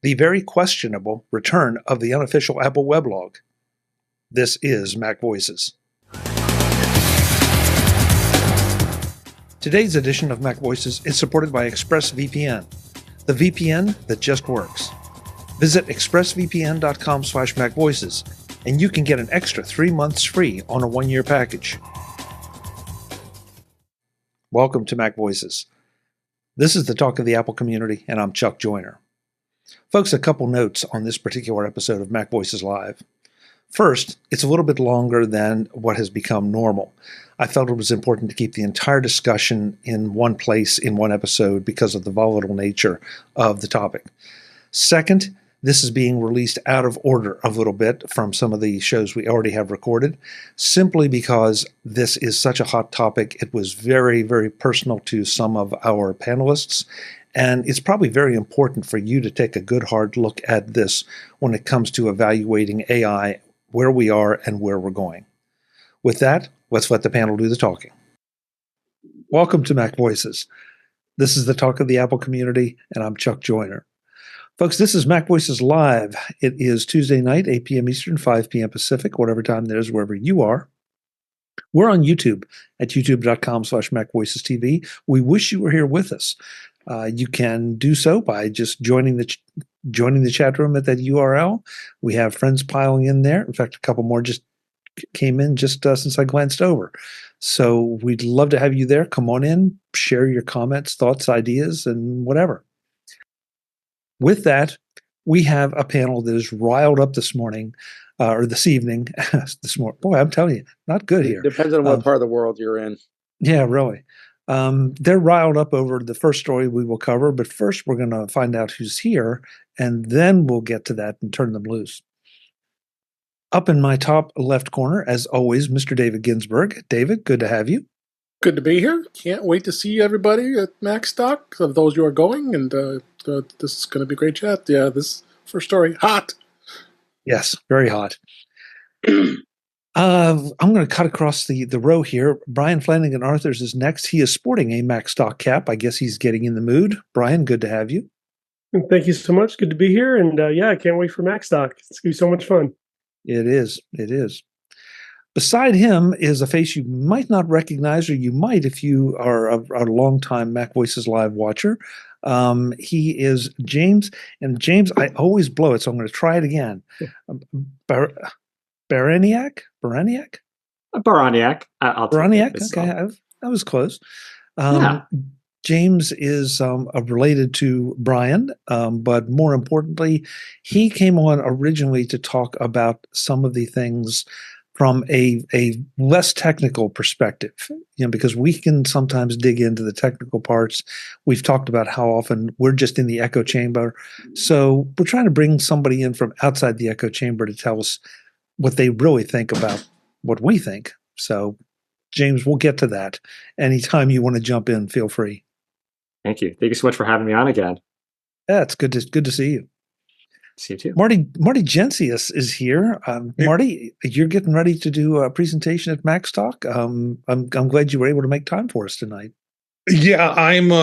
the very questionable return of the unofficial Apple Weblog. This is MacVoices. Today's edition of MacVoices is supported by ExpressVPN, the VPN that just works. Visit expressvpn.com/MacVoices, and you can get an extra 3 months free on a 1-year package. Welcome to MacVoices. This is the talk of the Apple community, and I'm Chuck Joyner. Folks, a couple notes on this particular episode of MacVoices Live. First, it's a little bit longer than what has become normal. I felt it was important to keep the entire discussion in one place in one episode because of the volatile nature of the topic. Second, this is being released out of order a little bit from some of the shows we already have recorded, simply because this is such a hot topic. It was very, very personal to some of our panelists, and it's probably very important for you to take a good hard look at this when it comes to evaluating AI, where we are and where we're going. With that, let's let the panel do the talking. Welcome to MacVoices. This is the talk of the Apple community, and I'm Chuck Joyner. Folks, this is MacVoices Live. It is Tuesday night, 8 p.m. Eastern, 5 p.m. Pacific, whatever time it is, wherever you are. We're on YouTube at youtube.com/MacVoicesTV. We wish you were here with us. You can do so by just joining the chat room at that URL. We have friends piling in there. In fact, a couple more just came in just since I glanced over. So we'd love to have you there. Come on in, share your comments, thoughts, ideas, and whatever. With that, we have a panel that is riled up this morning, or this evening. This morning, boy, I'm telling you, not good here. Depends on what part of the world you're in. Yeah, really. They're riled up over the first story we will cover, but first we're going to find out who's here, and then we'll get to that and turn them loose. Up in my top left corner, as always, Mr. David Ginsburg. David, good to have you. Good to be here. Can't wait to see everybody at MacStock, of those who are going, and this is going to be a great chat. Yeah, this first story, hot. Yes, very hot. I'm going to cut across the row here. Brian Flanagan Arthurs is next. He is sporting a MacStock cap. I guess he's getting in the mood. Brian, good to have you. Thank you so much. Good to be here. And yeah, I can't wait for MacStock. It's going to be so much fun. It is. It is. Beside him is a face you might not recognize, or you might if you are a longtime MacVoices Live watcher. He is James. And James, I always blow it, so I'm going to try it again. Baraniak? Baraniak. Okay, I was close. Yeah. James is related to Brian, but more importantly, he came on originally to talk about some of the things from a less technical perspective, because we can sometimes dig into the technical parts. We've talked about how often we're just in the echo chamber. So we're trying to bring somebody in from outside the echo chamber to tell us what they really think about what we think. So, James, we'll get to that. Anytime you want to jump in, feel free. Thank you. Thank you so much for having me on again. Yeah, it's good to see you. See you too. Marty Gencius is here. Marty, you're getting ready to do a presentation at MacStock. I'm glad you were able to make time for us tonight. Yeah, I'm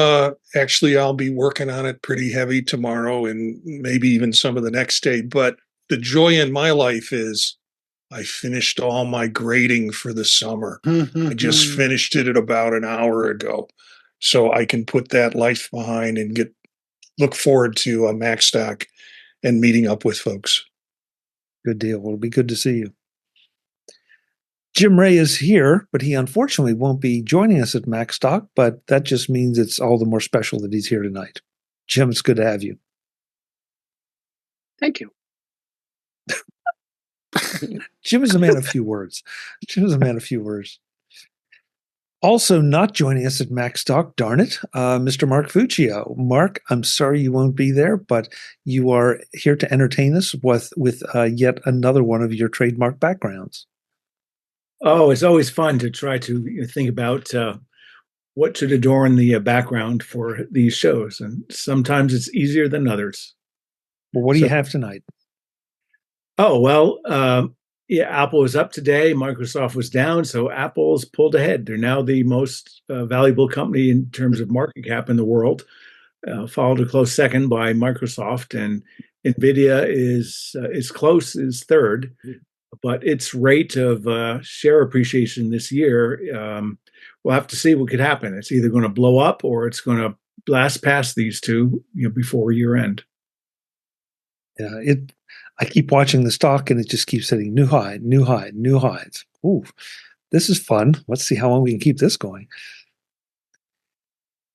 actually I'll be working on it pretty heavy tomorrow and maybe even some of the next day. But the joy in my life is I finished all my grading for the summer. I just finished it about an hour ago. So I can put that life behind and look forward to MacStock and meeting up with folks. Good deal. Well, it'll be good to see you. Jim Ray is here, but he unfortunately won't be joining us at MacStock, but that just means it's all the more special that he's here tonight. Jim, it's good to have you. Thank you. Jim is a man of few words. Also not joining us at MacStock, darn it, Mr. Mark Fuccio. Mark, I'm sorry you won't be there, but you are here to entertain us with yet another one of your trademark backgrounds. Oh, it's always fun to try to think about what should adorn the background for these shows, and sometimes it's easier than others. Well, what do you have tonight? Oh, well, yeah, Apple was up today. Microsoft was down, so Apple's pulled ahead. They're now the most valuable company in terms of market cap in the world, followed a close second by Microsoft. And NVIDIA is close, is third, but its rate of share appreciation this year, we'll have to see what could happen. It's either going to blow up or it's going to blast past these two, before year end. Yeah, I keep watching the stock and it just keeps hitting new high, new high, new highs. Ooh, this is fun. Let's see how long we can keep this going.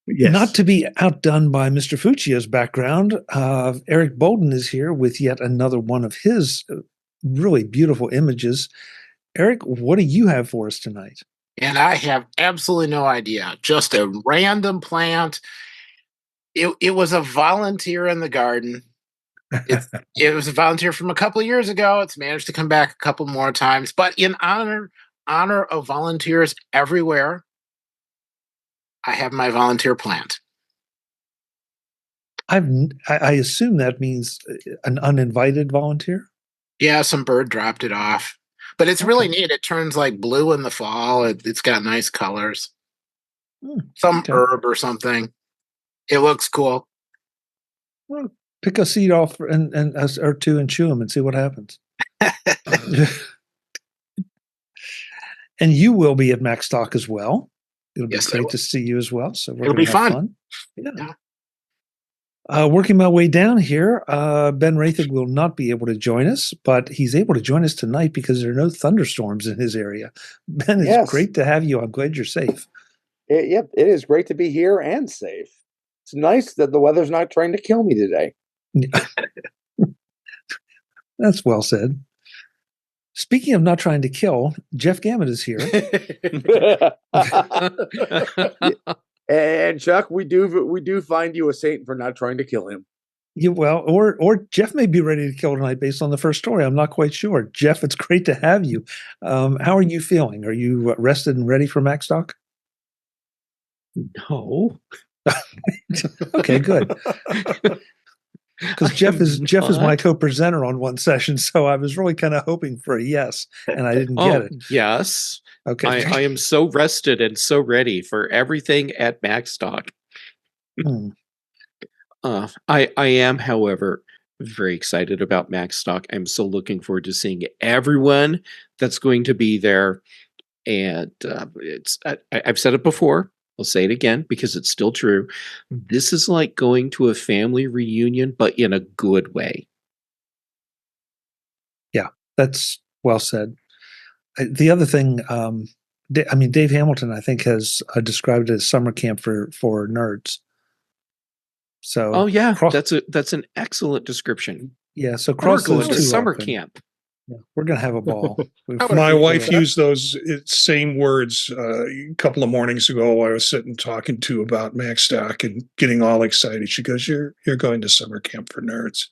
Yes. Not to be outdone by Mr. Fuccio's background, Eric Bolden is here with yet another one of his really beautiful images. Eric, what do you have for us tonight? And I have absolutely no idea. Just a random plant. It was a volunteer in the garden. It was a volunteer from a couple of years ago. It's managed to come back a couple more times. But in honor of volunteers everywhere, I have my volunteer plant. I assume that means an uninvited volunteer? Yeah, some bird dropped it off. But it's really neat. It turns like blue in the fall. It's got nice colors. Some herb or something. It looks cool. Well, pick a seed off or two and chew them and see what happens. And you will be at MacStock as well. It'll be great to see you as well. So it'll be fun. Yeah. Working my way down here, Ben Rathig will not be able to join us, but he's able to join us tonight because there are no thunderstorms in his area. Ben, it's great to have you. I'm glad you're safe. Yep, it is great to be here and safe. It's nice that the weather's not trying to kill me today. That's well said. Speaking of not trying to kill, Jeff Gamet is here. And Chuck, we do find you a saint for not trying to kill him. Yeah, well, or Jeff may be ready to kill tonight based on the first story. I'm not quite sure. Jeff, it's great to have you. How are you feeling? Are you rested and ready for MacStock? No. Okay, good. Because Jeff is my co-presenter on one session, so I was really kind of hoping for a yes, and I didn't get it. Yes. Okay. I am so rested and so ready for everything at MacStock. I am, however, very excited about MacStock. I'm so looking forward to seeing everyone that's going to be there. And I've said it before. I'll say it again because it's still true. This is like going to a family reunion, but in a good way. Yeah, that's well said. The other thing, Dave Hamilton, I think, has described it as summer camp for nerds. So, that's an excellent description. Yeah, so cross we're those going two to summer up and, camp. Yeah, we're going to have a ball. My wife used those same words a couple of mornings ago. I was sitting talking to about MacStock and getting all excited. She goes, "You're going to summer camp for nerds."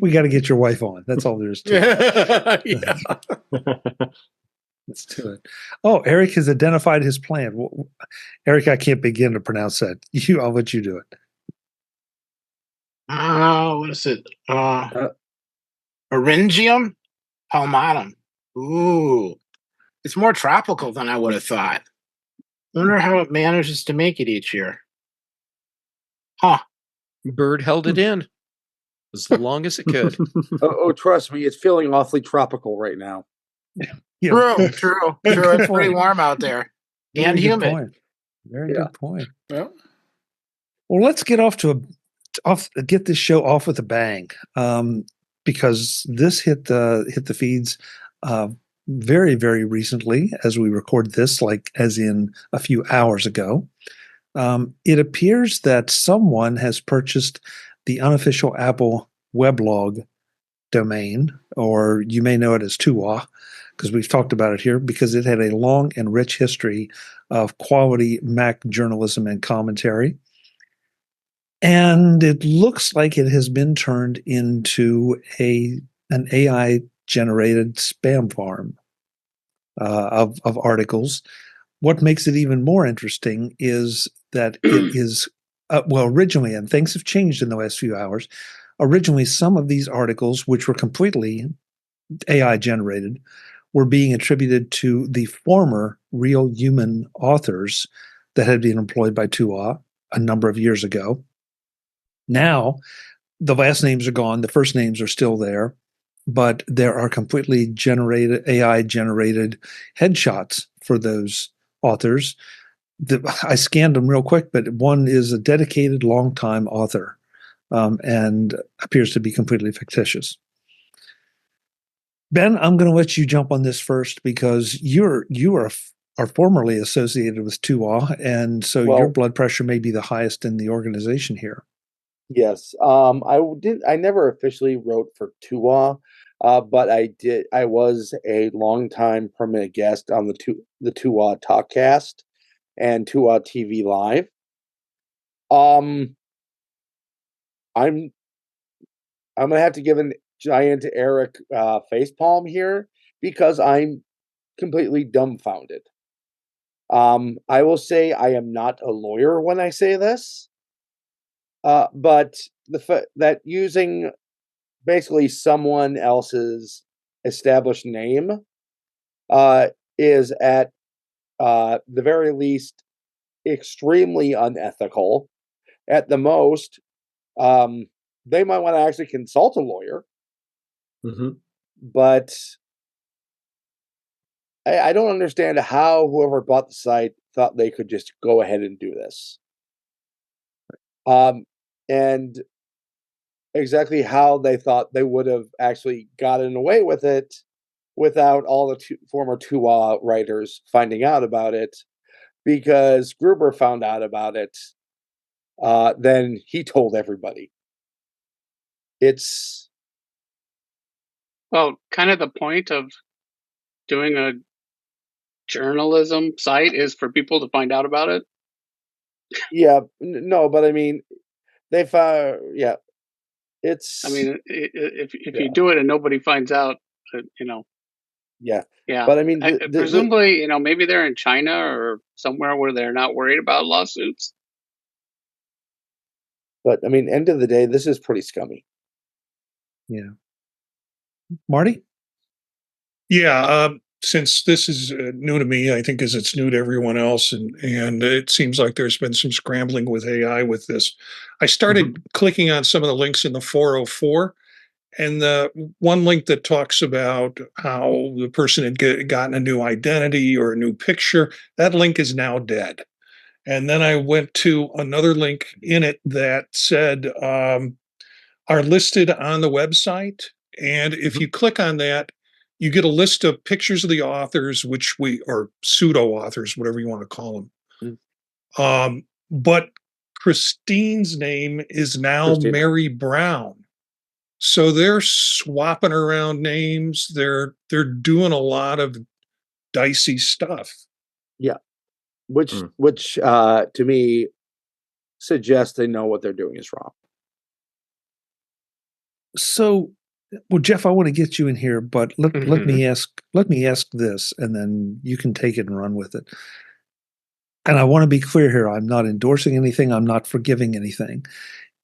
We got to get your wife on. That's all there is to it. Let's do it. Oh, Eric has identified his plan. Well, Eric, I can't begin to pronounce that. I'll let you do it. What is it? Orangium palmatum. Ooh, it's more tropical than I would have thought. I wonder how it manages to make it each year. Huh. Bird held it in as long as it could. Trust me, it's feeling awfully tropical right now. Yeah. True. It's pretty warm out there. And humid. Very good point. Yeah. Well, let's get get this show off with a bang, because this hit the feeds very, very recently as we record this, like as in a few hours ago. It appears that someone has purchased the unofficial Apple Weblog domain, or you may know it as TUAW, because we've talked about it here, because it had a long and rich history of quality Mac journalism and commentary. And it looks like it has been turned into an AI-generated spam farm of articles. What makes it even more interesting is that it is, originally, and things have changed in the last few hours, originally some of these articles, which were completely AI-generated, were being attributed to the former real human authors that had been employed by TUAW a number of years ago. Now, the last names are gone. The first names are still there, but there are completely AI generated headshots for those authors. I scanned them real quick, but one is a dedicated longtime author and appears to be completely fictitious. Ben, I'm going to let you jump on this first because you are formerly associated with TUAW, and so your blood pressure may be the highest in the organization here. Yes. I never officially wrote for TUAW, but I did. I was a longtime permanent guest on the TUAW Talkcast and TUAW TV Live. I'm gonna have to give a giant Eric facepalm here because I'm completely dumbfounded. I will say I am not a lawyer when I say this. But that using basically someone else's established name is at the very least extremely unethical. At the most, they might want to actually consult a lawyer. Mm-hmm. But I don't understand how whoever bought the site thought they could just go ahead and do this. And exactly how they thought they would have actually gotten away with it without all the former TUAW writers finding out about it, because Gruber found out about it. Then he told everybody. It's kind of the point of doing a journalism site is for people to find out about it. Yeah, no, but I mean, they found, yeah. It's. I mean, if you do it and nobody finds out, Yeah. Yeah. But I mean, presumably, maybe they're in China or somewhere where they're not worried about lawsuits. But I mean, end of the day, this is pretty scummy. Yeah. Marty? Yeah. Since this is new to me, I think as it's new to everyone else, and it seems like there's been some scrambling with AI with this. I started clicking on some of the links in the 404, and the one link that talks about how the person had gotten a new identity or a new picture, that link is now dead. And then I went to another link in it that said are listed on the website. And if you click on that, you get a list of pictures of the authors, or pseudo authors, whatever you want to call them. But Christine's name is now Mary Brown. So they're swapping around names. They're doing a lot of dicey stuff. Yeah. Which to me suggests they know what they're doing is wrong. So, well, Jeff, I want to get you in here, but let me ask this, and then you can take it and run with it. And I want to be clear here. I'm not endorsing anything. I'm not forgiving anything.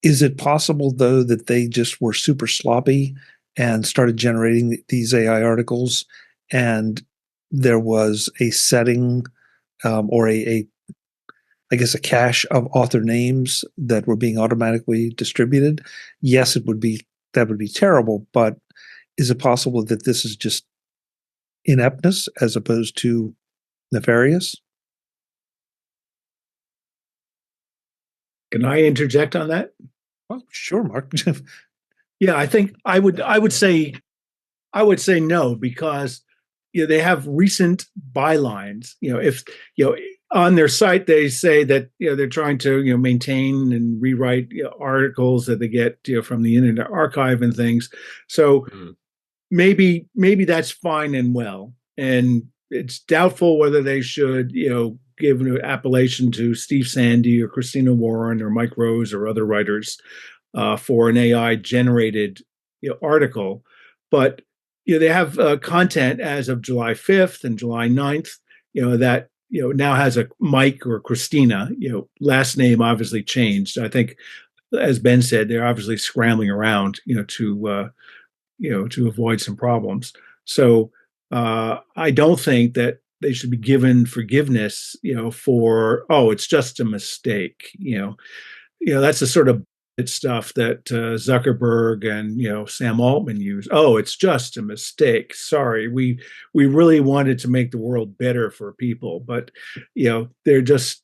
Is it possible, though, that they just were super sloppy and started generating these AI articles, and there was a setting or I guess a cache of author names that were being automatically distributed? Yes, that would be terrible, but is it possible that this is just ineptness as opposed to nefarious? Can I interject on that? Oh, sure, Mark. Yeah, I think I would say no, because they have recent bylines. If on their site they say that they're trying to maintain and rewrite articles that they get from the Internet Archive and things. So maybe that's fine and well, and it's doubtful whether they should give an appellation to Steve Sandy or Christina Warren or Mike Rose or other writers for an AI generated article. But they have content as of July 5th and July 9th, that now has a Mike or Christina, last name obviously changed. I think, as Ben said, they're obviously scrambling around, to avoid some problems. So I don't think that they should be given forgiveness, for, it's just a mistake. That's the sort of It's stuff that Zuckerberg and Sam Altman use. Oh, it's just a mistake. Sorry, we really wanted to make the world better for people, but they're just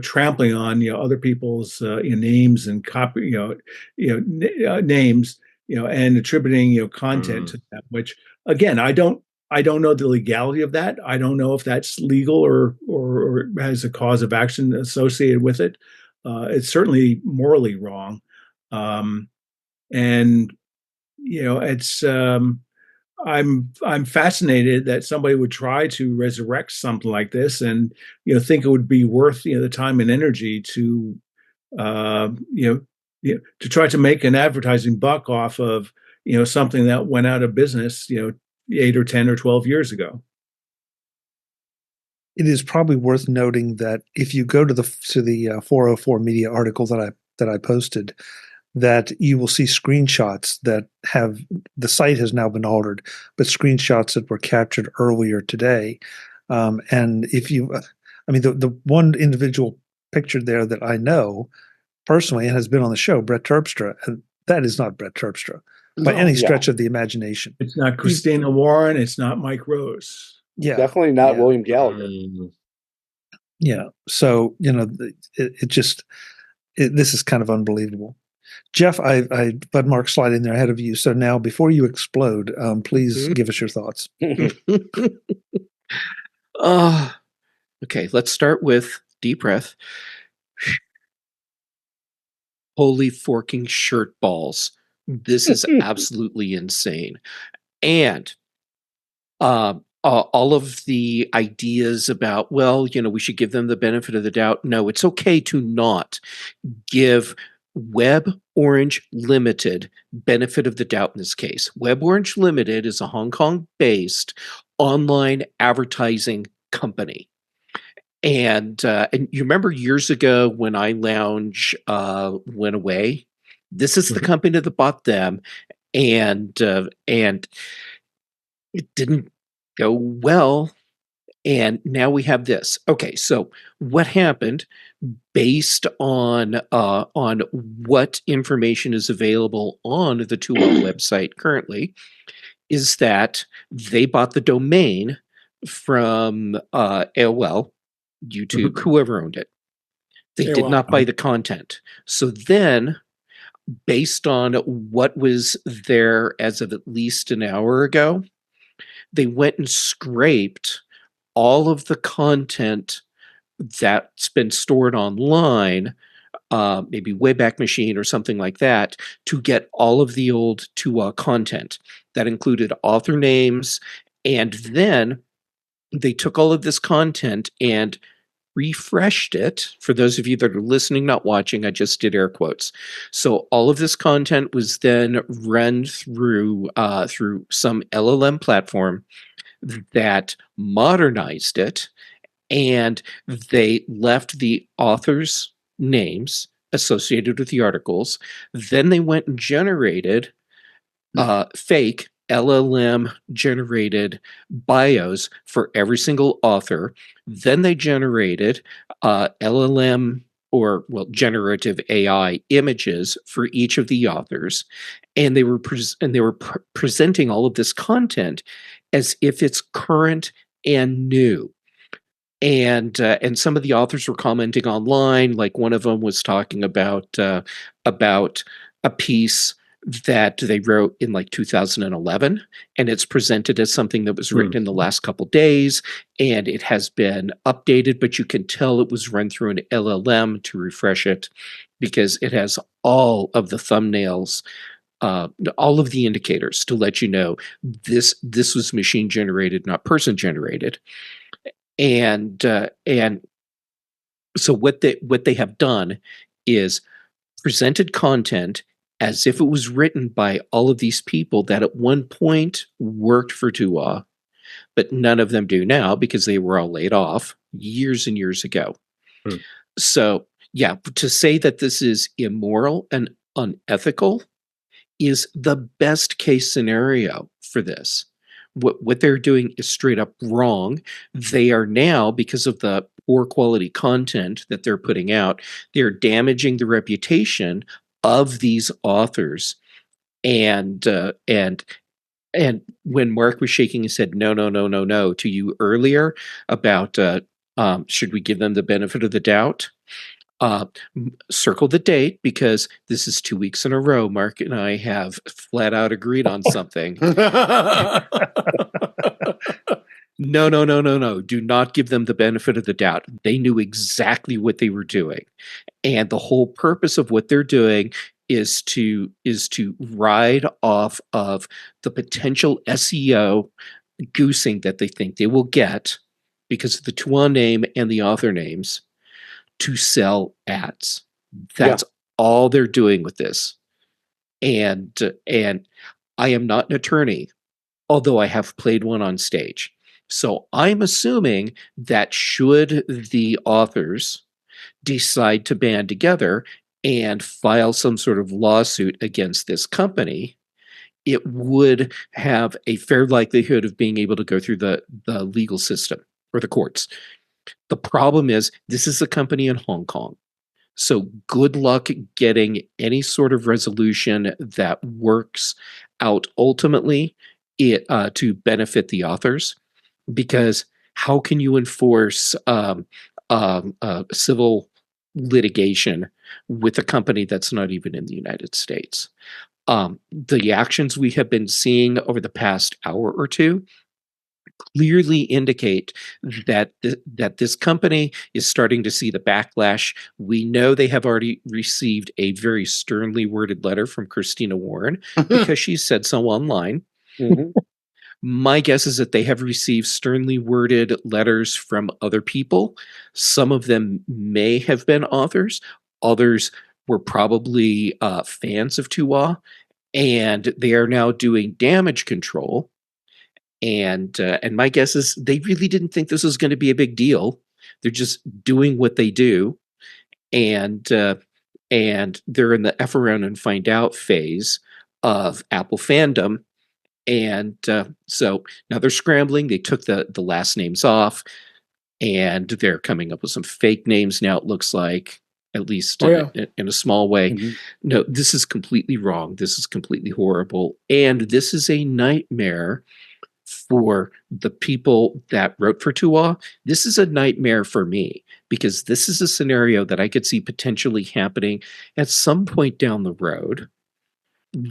trampling on other people's names and copy names and attributing content to them. Which again, I don't know the legality of that. I don't know if that's legal or has a cause of action associated with it. It's certainly morally wrong. And it's I'm fascinated that somebody would try to resurrect something like this, and think it would be worth the time and energy to to try to make an advertising buck off of something that went out of business 8 or 10 or 12 years ago. It is probably worth noting that if you go to the 404 Media article that I posted, that you will see screenshots that have the site has now been altered, but screenshots that were captured earlier today. And if you, I mean, the one individual pictured there that I know personally and has been on the show, Brett Terpstra, and that is not Brett Terpstra by any stretch of the imagination. It's not Christina Warren. It's not Mike Rose. Yeah, definitely not William Gallagher. Yeah, so this is kind of unbelievable. Jeff, I Bud Mark slide in there ahead of you. So now, before you explode, please give us your thoughts. Okay, let's start with deep breath. Holy forking shirt balls. This is absolutely insane. And all of the ideas about, we should give them the benefit of the doubt. No, it's okay to not give Web Orange Limited benefit of the doubt in this case. Web Orange Limited is a Hong Kong-based online advertising company. And you remember years ago when iLounge went away? This is the company that bought them, and it didn't go well. And now we have this. Okay, so what happened based on what information is available on the TUAW website currently is that they bought the domain from AOL, YouTube, whoever owned it. They did not buy the content. So then, based on what was there as of at least an hour ago, they went and scraped all of the content that's been stored online, maybe Wayback Machine or something like that, to get all of the old TUAW content. That included author names, and then they took all of this content and refreshed it. For those of you that are listening, not watching, I just did air quotes. So all of this content was then run through some LLM platform that modernized it, and they left the authors' names associated with the articles. Then they went and generated fake LLM generated bios for every single author. Then they generated LLM generative AI images for each of the authors, and they were presenting all of this content as if it's current and new. And some of the authors were commenting online, like one of them was talking about a piece that they wrote in like 2011, and it's presented as something that was written in the last couple days, and it has been updated, but you can tell it was run through an LLM to refresh it because it has all of the thumbnails, all of the indicators to let you know this was machine generated, not person generated. And so what they have done is presented content as if it was written by all of these people that at one point worked for TUAW, but none of them do now because they were all laid off years and years ago. So, yeah, to say that this is immoral and unethical is the best case scenario for this. What they're doing is straight up wrong. They are now, because of the poor quality content that they're putting out, they're damaging the reputation of these authors. And when Mark was shaking his head, no, to you earlier about should we give them the benefit of the doubt? Circle the date, because this is 2 weeks in a row. Mark and I have flat out agreed on something. No. Do not give them the benefit of the doubt. They knew exactly what they were doing. And the whole purpose of what they're doing is to ride off of the potential SEO goosing that they think they will get because of the TUAW name and the author names to sell ads. That's all they're doing with this. And I am not an attorney, although I have played one on stage. So I'm assuming that should the authors decide to band together and file some sort of lawsuit against this company, it would have a fair likelihood of being able to go through the legal system or the courts. The problem is this is a company in Hong Kong. So good luck getting any sort of resolution that works out ultimately to benefit the authors, because how can you enforce civil litigation with a company that's not even in the United States? The actions we have been seeing over the past hour or two clearly indicate that this company is starting to see the backlash. We know they have already received a very sternly worded letter from Christina Warren because she said so online. Mhm. My guess is that they have received sternly worded letters from other people. Some of them may have been authors. Others were probably fans of TUAW, and they are now doing damage control. And my guess is they really didn't think this was going to be a big deal. They're just doing what they do, and they're in the F around and find out phase of Apple fandom. And so now they're scrambling. They took the last names off, and they're coming up with some fake names now, it looks like, at least in a small way. Mm-hmm. No, this is completely wrong. This is completely horrible. And this is a nightmare for the people that wrote for TUAW. This is a nightmare for me, because this is a scenario that I could see potentially happening at some point down the road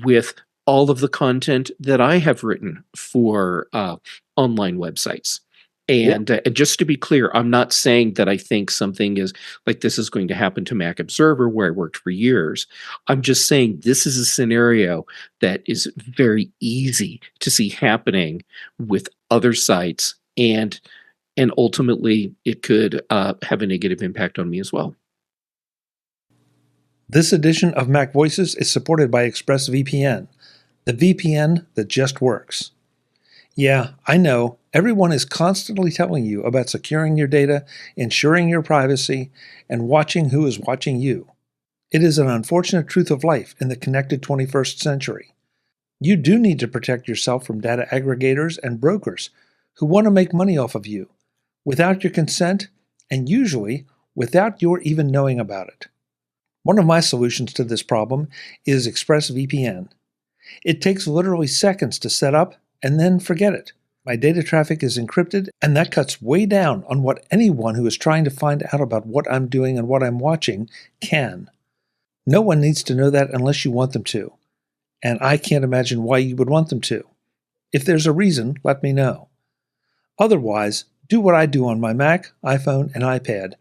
with all of the content that I have written for online websites. And just to be clear, I'm not saying that I think something is like this is going to happen to Mac Observer, where I worked for years. I'm just saying this is a scenario that is very easy to see happening with other sites, and ultimately it could have a negative impact on me as well. This edition of MacVoices is supported by ExpressVPN, the VPN that just works. Yeah, I know, everyone is constantly telling you about securing your data, ensuring your privacy, and watching who is watching you. It is an unfortunate truth of life in the connected 21st century. You do need to protect yourself from data aggregators and brokers who want to make money off of you, without your consent, and usually without your even knowing about it. One of my solutions to this problem is ExpressVPN. It takes literally seconds to set up, and then forget it. My data traffic is encrypted, and that cuts way down on what anyone who is trying to find out about what I'm doing and what I'm watching can. No one needs to know that unless you want them to, and I can't imagine why you would want them to. If there's a reason, let me know. Otherwise, do what I do on my Mac, iPhone, and iPad,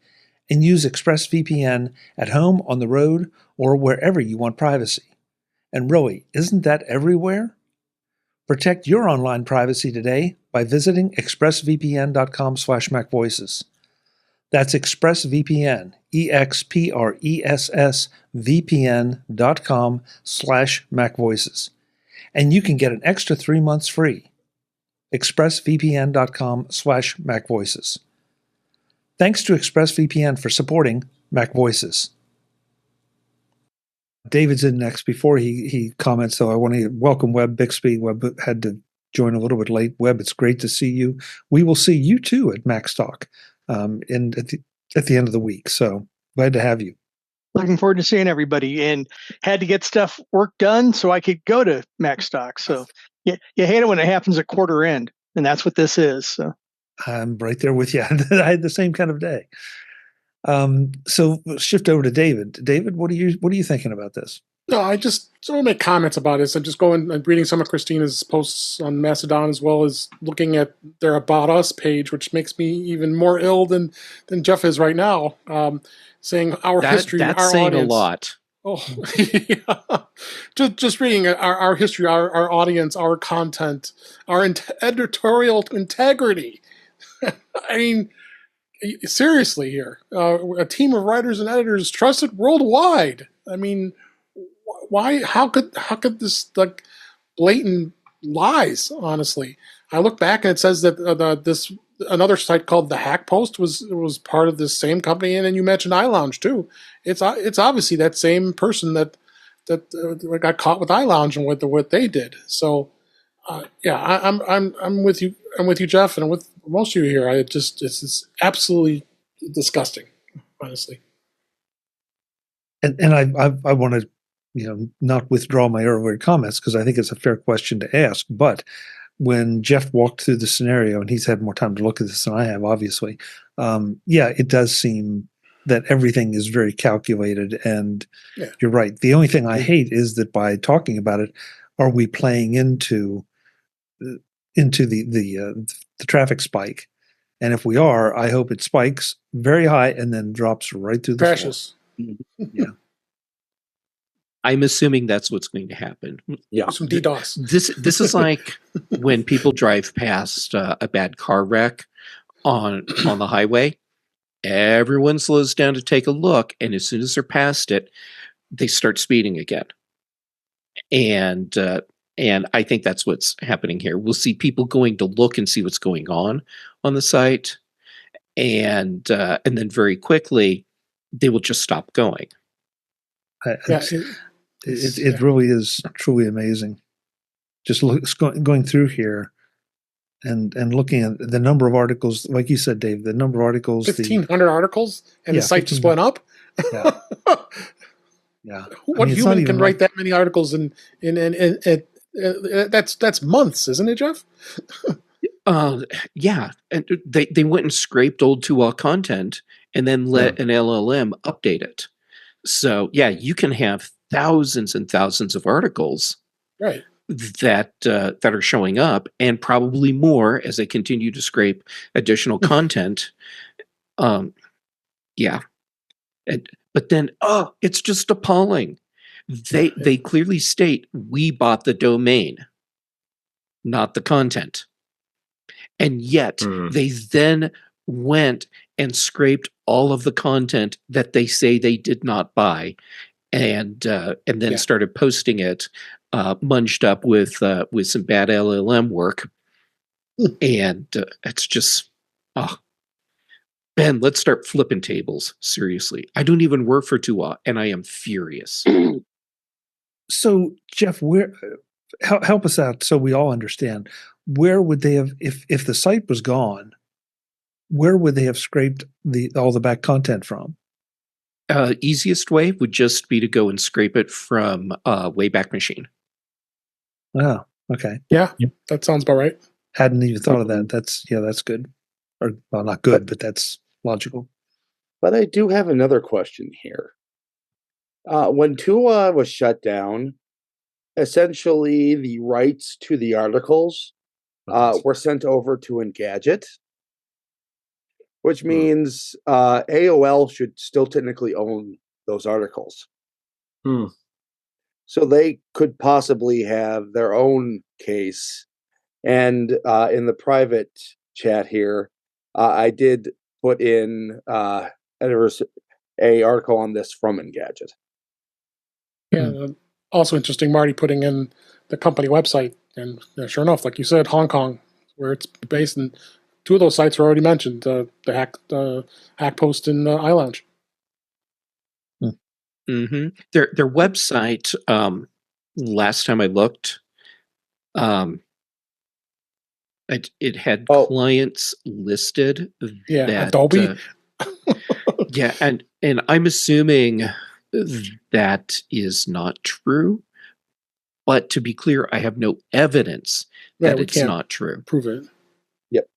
and use ExpressVPN at home, on the road, or wherever you want privacy. And really, isn't that everywhere? Protect your online privacy today by visiting expressvpn.com/MacVoices. That's ExpressVPN, expressvpn.com/MacVoices. And you can get an extra 3 months free. expressvpn.com/MacVoices. Thanks to ExpressVPN for supporting MacVoices. David's in next. Before he comments, though, I want to welcome Webb Bixby. Webb had to join a little bit late. Webb, it's great to see you. We will see you too at MacStock at the end of the week. So glad to have you. Looking forward to seeing everybody, and had to get work done so I could go to MacStock. So you hate it when it happens at quarter end, and that's what this is. So I'm right there with you. I had the same kind of day. So we'll shift over to David. David, what are you thinking about this? No, I just want to make comments about this. I'm just going and reading some of Christina's posts on Mastodon, as well as looking at their About Us page, which makes me even more ill than Jeff is right now. Saying our history, that's our saying audience. A lot. Oh, yeah. Just reading our history, our audience, our content, our editorial integrity. I mean, seriously here, a team of writers and editors trusted worldwide. I mean, why? How could this, like, blatant lies? Honestly, I look back and it says that this another site called the Hack Post was part of this same company, and then you mentioned iLounge too. It's obviously that same person that got caught with iLounge and with what they did. So yeah, I'm with you. I'm with you, Jeff, and with most of you here. It's absolutely disgusting, honestly. And I want to, not withdraw my earlier comments, because I think it's a fair question to ask. But when Jeff walked through the scenario, and he's had more time to look at this than I have, obviously, it does seem that everything is very calculated. And you're right. The only thing I hate is that by talking about it, are we playing into the traffic spike? And if we are, I hope it spikes very high and then drops right through the crashes. Yeah. I'm assuming that's what's going to happen. Yeah. Some DDoS. This is like when people drive past a bad car wreck on the highway. Everyone slows down to take a look, and as soon as they're past it, they start speeding again. And I think that's what's happening here. We'll see people going to look and see what's going on the site, and then very quickly they will just stop going. It really is truly amazing. Just going through here and looking at the number of articles, like you said, Dave, the number of articles, 1,500 articles, and the site just went up. Yeah. Yeah. What human can write that many articles in that's months, isn't it, Jeff? Yeah, and they went and scraped old TUAW content and then let an LLM update it. So yeah, you can have thousands and thousands of articles, right? That are showing up, and probably more as they continue to scrape additional content. Yeah, but then it's just appalling. They clearly state we bought the domain, not the content. And yet they then went and scraped all of the content that they say they did not buy, and then started posting it, munged up with some bad LLM work. And it's just, Ben, let's start flipping tables. Seriously, I don't even work for TUAW, and I am furious. So, Jeff, help us out so we all understand. Where would they have, if the site was gone, where would they have scraped all the back content from? Easiest way would just be to go and scrape it from Wayback Machine. Oh, okay. Yeah, that sounds about right. Hadn't even thought of that. That's good. Or, well, not good, but that's logical. But I do have another question here. When TUAW was shut down, essentially the rights to the articles were sent over to Engadget, which means AOL should still technically own those articles. So they could possibly have their own case. And in the private chat here, I did put in a article on this from Engadget. Yeah, also interesting, Marty putting in the company website, and sure enough, like you said, Hong Kong, where it's based, and two of those sites were already mentioned, the Hack Post and iLounge. Mm-hmm. Their website, last time I looked, it had clients listed. Yeah, Adobe. Yeah, and I'm assuming that is not true. But to be clear, I have no evidence that we it's can't not true. prove it. Yep.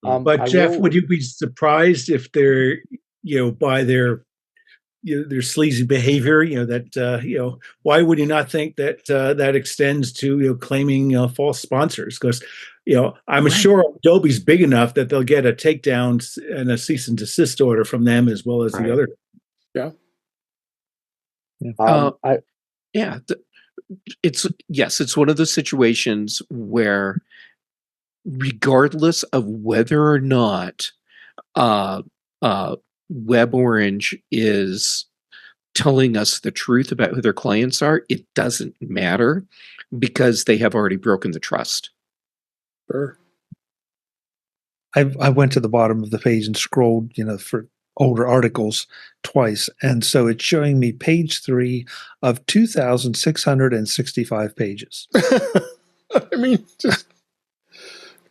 But Jeff, would you be surprised if they're, by their their sleazy behavior, that why would you not think that that extends to claiming false sponsors? Because I'm sure Adobe's big enough that they'll get a takedown and a cease and desist order from them as well as the other. Yeah. It's one of those situations where, regardless of whether or not WebOrange is telling us the truth about who their clients are, it doesn't matter because they have already broken the trust. Sure. I went to the bottom of the page and scrolled, for older articles twice. And so it's showing me page 3 of 2,665 pages. I mean, just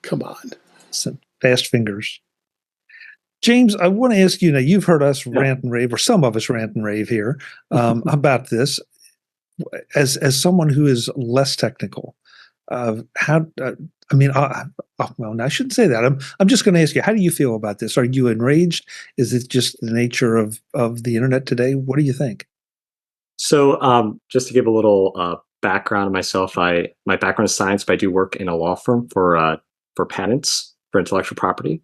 come on. Some fast fingers. James, I want to ask you, now you've heard us rant and rave, or some of us rant and rave here about this. As someone who is less technical, well, I shouldn't say that. I'm just going to ask you, how do you feel about this? Are you enraged? Is it just the nature of the internet today? What do you think? So, just to give a little background on myself, my background is science, but I do work in a law firm for patents for intellectual property.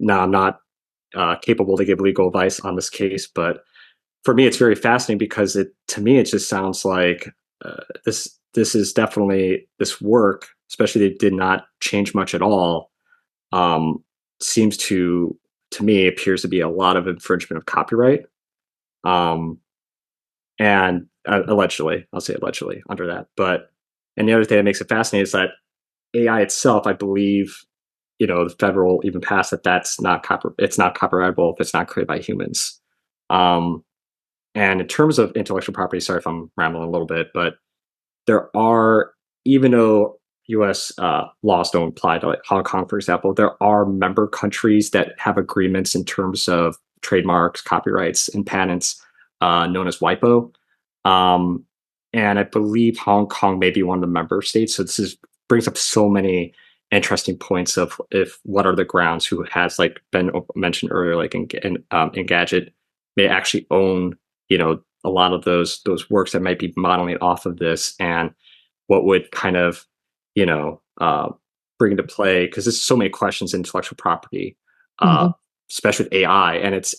Now, I'm not capable to give legal advice on this case, but for me, it's very fascinating because to me, it just sounds like this is definitely this work, especially they did not change much at all. Seems to me appears to be a lot of infringement of copyright, and allegedly, I'll say allegedly under that. And the other thing that makes it fascinating is that AI itself, I believe, the federal even passed that it's not copyrightable if it's not created by humans. And in terms of intellectual property, sorry if I'm rambling a little bit, but there are, even though U.S. Laws don't apply to Hong Kong, for example, there are member countries that have agreements in terms of trademarks, copyrights, and patents known as WIPO. And I believe Hong Kong may be one of the member states. So this brings up so many interesting points of what are the grounds, who has been mentioned earlier, Engadget may actually own a lot of those works that might be modeling off of this, and what would kind of bring into play, because there's so many questions in intellectual property, especially with AI, and it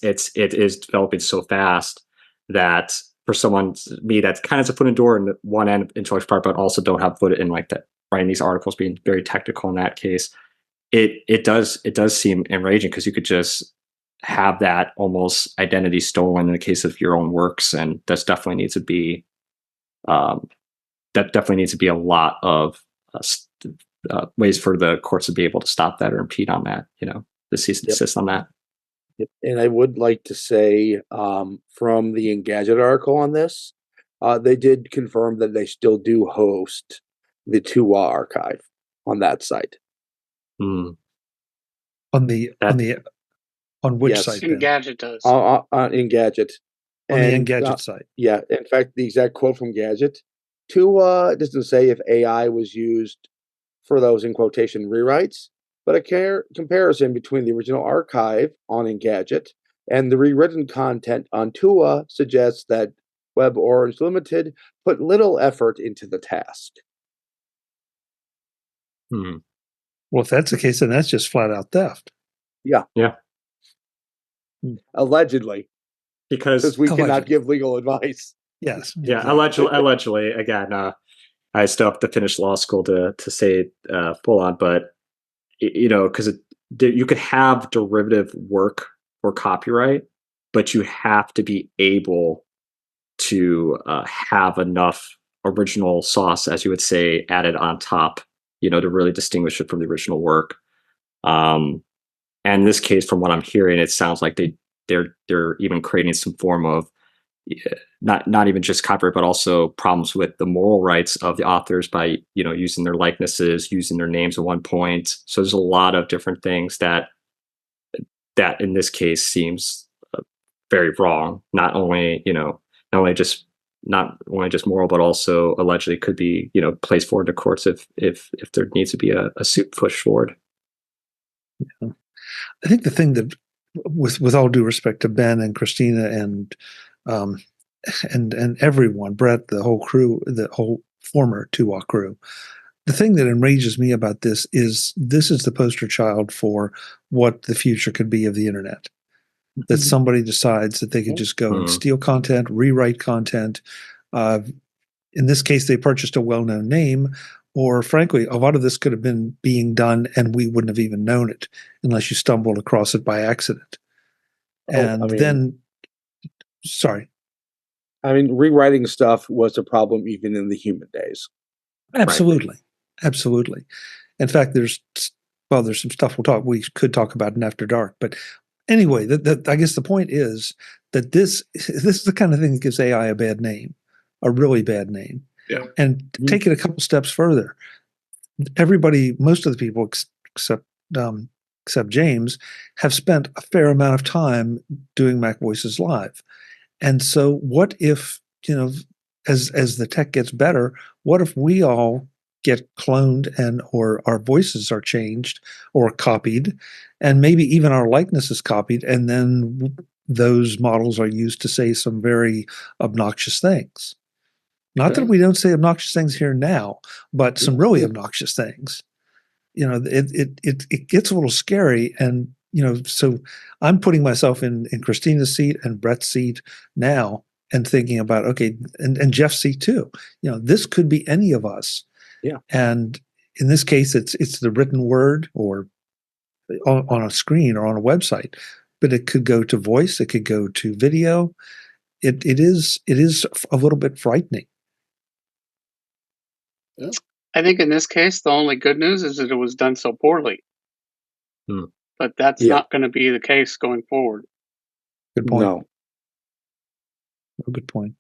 is developing so fast that for someone me that's kind of a foot in the door in one end of intellectual property, but also don't have foot in that writing these articles, being very technical in that case, it does seem enraging, because you could just have that almost identity stolen in the case of your own works, and that definitely needs to be a lot of ways for the courts to be able to stop that or impede on that, the cease and desist on that. Yep. And I would like to say, from the Engadget article on this, they did confirm that they still do host the TUAW archive on that site. On which site? Engadget does. On Engadget. On the Engadget site. Yeah. In fact, the exact quote from Gadget, TUAW doesn't say if AI was used for those, in quotation, rewrites, but a comparison between the original archive on Engadget and the rewritten content on TUAW suggests that WebOrange Limited put little effort into the task. Well, if that's the case, then that's just flat out theft. Yeah. Allegedly. Because we cannot give legal advice. Yes. Yeah, allegedly. Again, I still have to finish law school to say full on, but because you could have derivative work for copyright, but you have to be able to have enough original sauce, as you would say, added on top, to really distinguish it from the original work. And in this case, from what I'm hearing, it sounds like they're even creating some form of not even just copyright, but also problems with the moral rights of the authors by using their likenesses, using their names at one point. So there's a lot of different things that in this case seems very wrong. Not only not only just moral, but also allegedly could be, placed forward to courts if there needs to be a suit pushed forward. Yeah. I think the thing that, with all due respect to Ben and Christina and everyone, Brett, the whole crew, the whole former TUAW crew, the thing that enrages me about this is the poster child for what the future could be of the internet. That somebody decides that they could just go and steal content, rewrite content. In this case, they purchased a well-known name, or frankly, a lot of this could have been being done and we wouldn't have even known it unless you stumbled across it by accident. Sorry. I mean, rewriting stuff was a problem even in the human days. Absolutely. Right. Absolutely. In fact, there's some stuff we could talk about in After Dark, but anyway, I guess the point is that this is the kind of thing that gives AI a bad name, a really bad name. Yeah. And take it a couple steps further. Everybody, most of the people except James, have spent a fair amount of time doing MacVoices Live. And so what if, as the tech gets better, what if we all get cloned or our voices are changed or copied, and maybe even our likeness is copied, and then those models are used to say some very obnoxious things. Not that we don't say obnoxious things here now, but some really obnoxious things. It gets a little scary, and so I'm putting myself in Christina's seat and Brett's seat now, and thinking about, okay, and Jeff's seat too. This could be any of us. Yeah. And in this case, it's the written word or on a screen or on a website, but it could go to voice, it could go to video. It is a little bit frightening. Yeah. I think in this case, the only good news is that it was done so poorly. But that's not going to be the case going forward. Good point. No. Good point.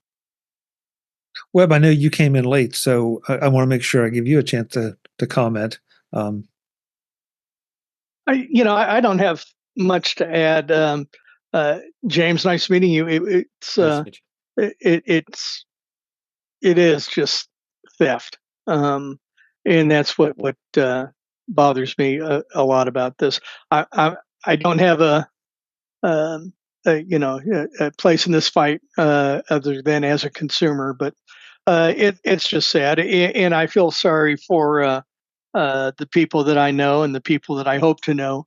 Webb, I know you came in late, so I want to make sure I give you a chance to comment. I don't have much to add. James, nice meeting you. It is just theft, and that's what bothers me a lot about this. I don't have a place in this fight other than as a consumer, but it's just sad, and I feel sorry for the people that I know and the people that I hope to know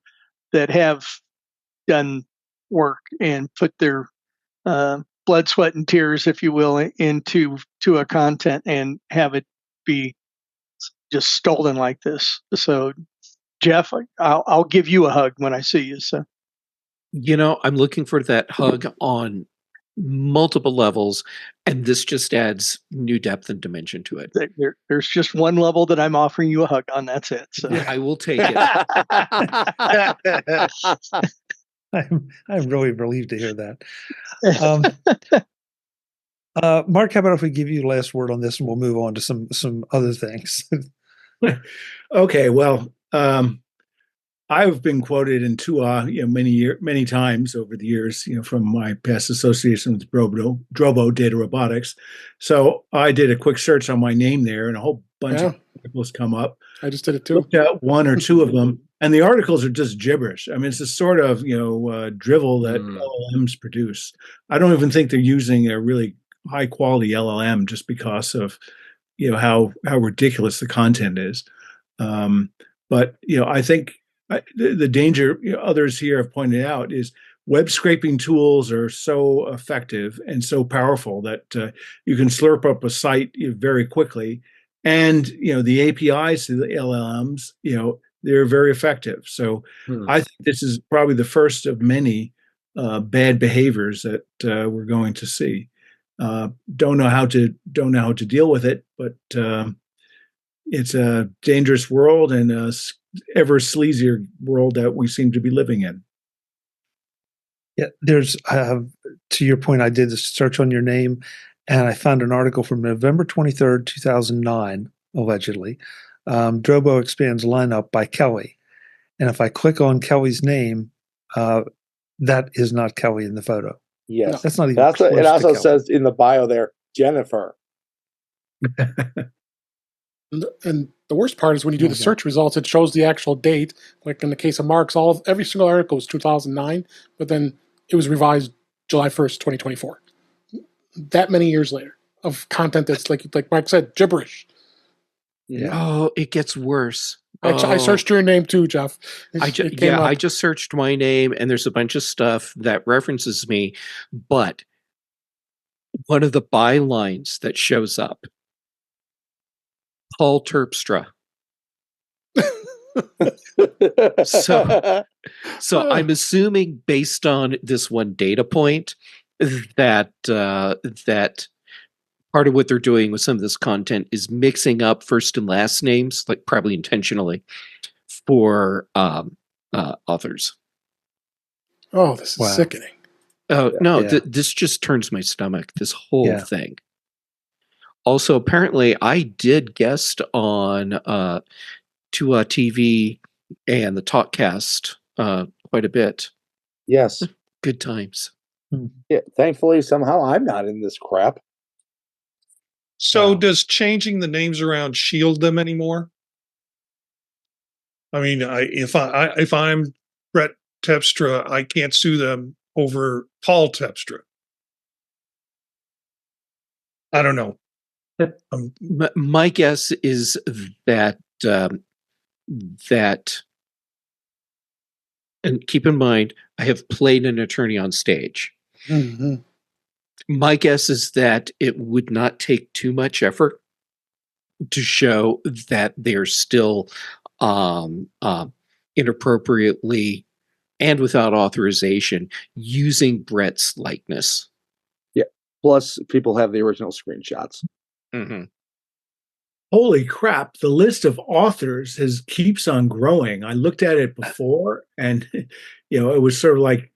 that have done work and put their blood, sweat, and tears, if you will, into a content and have it be just stolen like this. So, Jeff, I'll give you a hug when I see you. So, I'm looking for that hug on multiple levels, and this just adds new depth and dimension to it. There's just one level that I'm offering you a hug on. That's it. So I will take it. I'm really relieved to hear that. Mark, how about if we give you the last word on this, and we'll move on to some other things. Okay, well, I've been quoted in TUAW, many times over the years, from my past association with Drobo Data Robotics. So I did a quick search on my name there, and a whole bunch of articles come up. I just did it too. Looked at one or two of them, and the articles are just gibberish. I mean, it's a sort of drivel that LLMs produce. I don't even think they're using a really high quality LLM just because of how ridiculous the content is. But I think the danger others here have pointed out is web scraping tools are so effective and so powerful that you can slurp up a site very quickly, and the APIs to the LLMs they're very effective. So I think this is probably the first of many bad behaviors that we're going to see. Don't know how to deal with it, but it's a dangerous world and a ever sleazier world that we seem to be living in. Yeah, there's to your point, I did a search on your name, and I found an article from November 23rd, 2009, allegedly. Drobo expands lineup by Kelly, and if I click on Kelly's name, that is not Kelly in the photo. Yes, That's not even That's close what, it to also Kelly. says in the bio there, Jennifer. And the worst part is when you do Oh, the God. search results, it shows the actual date. Like in the case of Mark's, every single article was 2009, but then it was revised July 1st, 2024. That many years later of content that's like Mike said, gibberish. Yeah. Oh, it gets worse. I searched your name too, Jeff. It came up. I just searched my name, and there's a bunch of stuff that references me, but one of the bylines that shows up, Paul Terpstra. So I'm assuming, based on this one data point, that that part of what they're doing with some of this content is mixing up first and last names, like probably intentionally, for authors. Oh, this is sickening. Oh no, Yeah. this just turns my stomach. This whole thing. Also, apparently, I did guest on TUAW TV and the Talkcast quite a bit. Yes. Good times. Yeah, thankfully, somehow I'm not in this crap. So does changing the names around shield them anymore? I mean, if I'm Brett Terpstra, I can't sue them over Paul Terpstra. I don't know. My guess is that and keep in mind, I have played an attorney on stage. Mm-hmm. My guess is that it would not take too much effort to show that they're still inappropriately and without authorization using Brett's likeness. Yeah. Plus, people have the original screenshots. Mm-hmm. Holy crap, the list of authors keeps on growing. I looked at it before and it was sort of like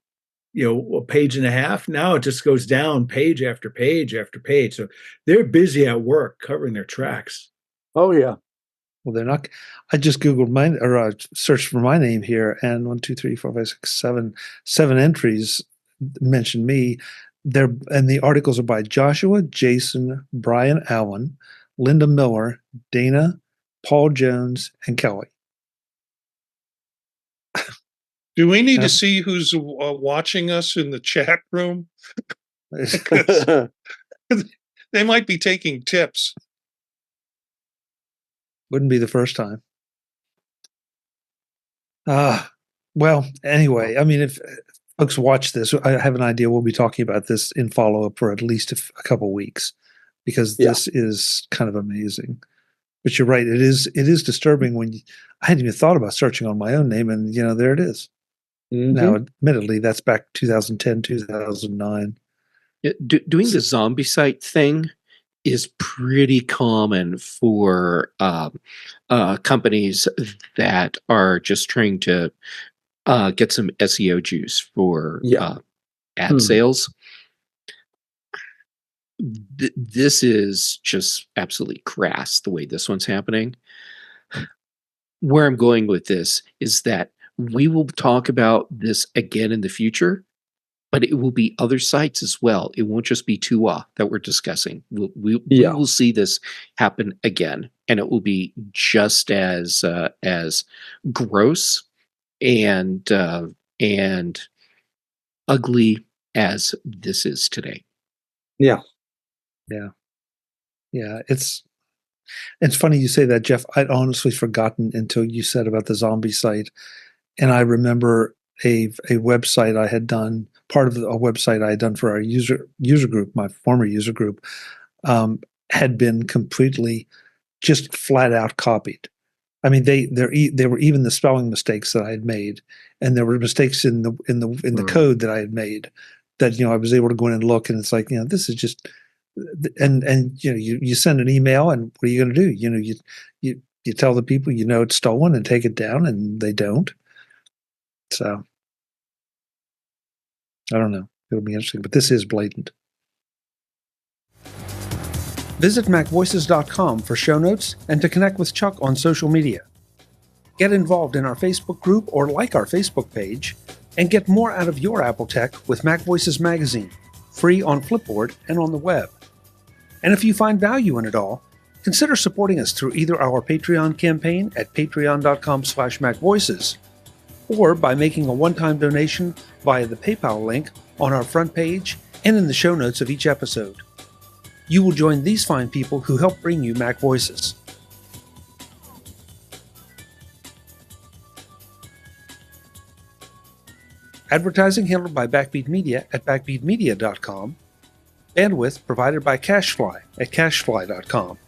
a page and a half. Now it just goes down page after page after page. So they're busy at work covering their tracks. Oh yeah. Well, they're not. I just Googled mine or searched for my name here, and 1, 2, 3, 4, 5, 6, 7 entries mention me. And the articles are by Joshua, Jason, Brian Allen, Linda Miller, Dana, Paul Jones, and Kelly. Do we need to see who's watching us in the chat room? They might be taking tips. Wouldn't be the first time. Well, anyway, I mean, if folks watch this, I have an idea we'll be talking about this in follow-up for at least a couple weeks, because this is kind of amazing. But you're right, it is disturbing when I hadn't even thought about searching on my own name, and there it is. Mm-hmm. Now, admittedly, that's back 2010, 2009. Doing the zombie site thing is pretty common for companies that are just trying to get some SEO juice for ad sales. This is just absolutely crass the way this one's happening. Where I'm going with this is that we will talk about this again in the future, but it will be other sites as well. It won't just be TUAW that we're discussing. We will see this happen again, and it will be just as gross and ugly as this is today. Yeah. It's funny you say that, Jeff. I'd honestly forgotten until you said about the zombie site, and I remember a website I had done, part of a website I had done for our user group, my former user group, had been completely just flat out copied. I mean, they were even the spelling mistakes that I had made, and there were mistakes in the code that I had made that I was able to go in and look, and it's like this is just. And you send an email, and what are you going to do? You tell the people it's stolen and take it down, and they don't. So I don't know. It'll be interesting, but this is blatant. Visit MacVoices.com for show notes and to connect with Chuck on social media. Get involved in our Facebook group or like our Facebook page. And get more out of your Apple tech with MacVoices magazine, free on Flipboard and on the web. And if you find value in it all, consider supporting us through either our Patreon campaign at patreon.com/MacVoices or by making a one-time donation via the PayPal link on our front page and in the show notes of each episode. You will join these fine people who help bring you Mac Voices. Advertising handled by Backbeat Media at backbeatmedia.com. Bandwidth provided by CacheFly at cachefly.com.